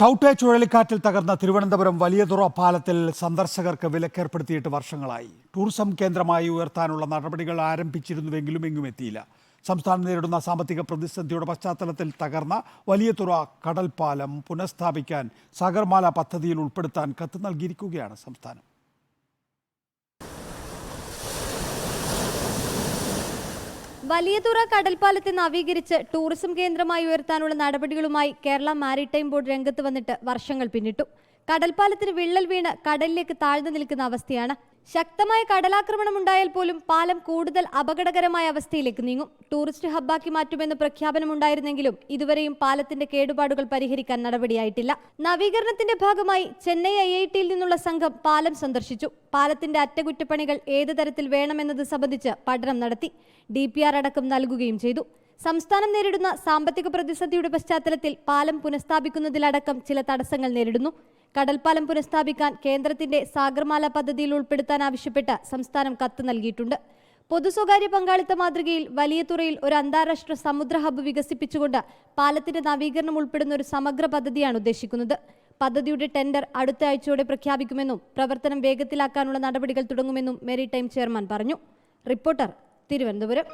ടൗട്ടെ ചുഴലിക്കാറ്റിൽ തകർന്ന തിരുവനന്തപുരം വലിയതുറ പാലത്തിൽ സന്ദർശകർക്ക് വിലക്കേർപ്പെടുത്തിയിട്ട് വർഷങ്ങളായി. ടൂറിസം കേന്ദ്രമായി ഉയർത്താനുള്ള നടപടികൾ ആരംഭിച്ചിരുന്നുവെങ്കിലും എങ്ങും എത്തിയില്ല. സംസ്ഥാനം നേരിടുന്ന സാമ്പത്തിക പ്രതിസന്ധിയുടെ പശ്ചാത്തലത്തിൽ തകർന്ന വലിയതുറ കടൽപ്പാലം പുനഃസ്ഥാപിക്കാൻ സാഗർമാല പദ്ധതിയിൽ ഉൾപ്പെടുത്താൻ കത്ത് നൽകിയിരിക്കുകയാണ് സംസ്ഥാനം. വലിയതുറ കടൽപ്പാലത്തെ നവീകരിച്ച് ടൂറിസം കേന്ദ്രമായി ഉയർത്താനുള്ള നടപടികളുമായി കേരള മാരിടൈം ബോർഡ് രംഗത്ത് വന്നിട്ട് വർഷങ്ങൾ പിന്നിട്ടു. കടൽപ്പാലത്തിന് വിള്ളൽ വീണ് കടലിലേക്ക് താഴ്ന്നു നിൽക്കുന്ന അവസ്ഥയാണ്. ശക്തമായ കടലാക്രമണം ഉണ്ടായാൽ പോലും പാലം കൂടുതൽ അപകടകരമായ അവസ്ഥയിലേക്ക് നീങ്ങും. ടൂറിസ്റ്റ് ഹബ്ബാക്കി മാറ്റുമെന്ന് പ്രഖ്യാപനമുണ്ടായിരുന്നെങ്കിലും ഇതുവരെയും പാലത്തിന്റെ കേടുപാടുകൾ പരിഹരിക്കാൻ നടപടിയായിട്ടില്ല. നവീകരണത്തിന്റെ ഭാഗമായി ചെന്നൈ IITയിൽ നിന്നുള്ള സംഘം പാലം സന്ദർശിച്ചു. പാലത്തിന്റെ അറ്റകുറ്റപ്പണികൾ ഏത് തരത്തിൽ വേണമെന്നത് സംബന്ധിച്ച് പഠനം നടത്തി. DPR അടക്കം നൽകുകയും ചെയ്തു. സംസ്ഥാനം നേരിടുന്ന സാമ്പത്തിക പ്രതിസന്ധിയുടെ പശ്ചാത്തലത്തിൽ പാലം പുനഃസ്ഥാപിക്കുന്നതിലടക്കം ചില തടസ്സങ്ങൾ നേരിടുന്നു. കടൽപ്പാലം പുനഃസ്ഥാപിക്കാൻ കേന്ദ്രത്തിന്റെ സാഗർമാല പദ്ധതിയിൽ ഉൾപ്പെടുത്താൻ ആവശ്യപ്പെട്ട് സംസ്ഥാനം കത്ത് നൽകിയിട്ടുണ്ട്. പൊതു സ്വകാര്യ പങ്കാളിത്ത മാതൃകയിൽ വലിയതുറയിൽ ഒരു അന്താരാഷ്ട്ര സമുദ്ര ഹബ്ബ് വികസിപ്പിച്ചുകൊണ്ട് പാലത്തിന്റെ നവീകരണം ഉൾപ്പെടുന്ന ഒരു സമഗ്ര പദ്ധതിയാണ് ഉദ്ദേശിക്കുന്നത്. പദ്ധതിയുടെ ടെൻഡർ അടുത്ത ആഴ്ചയോടെ പ്രഖ്യാപിക്കുമെന്നും പ്രവർത്തനം വേഗത്തിലാക്കാനുള്ള നടപടികൾ തുടങ്ങുമെന്നും മെരിടൈം ചെയർമാൻ പറഞ്ഞു. റിപ്പോർട്ടർ, തിരുവനന്തപുരം.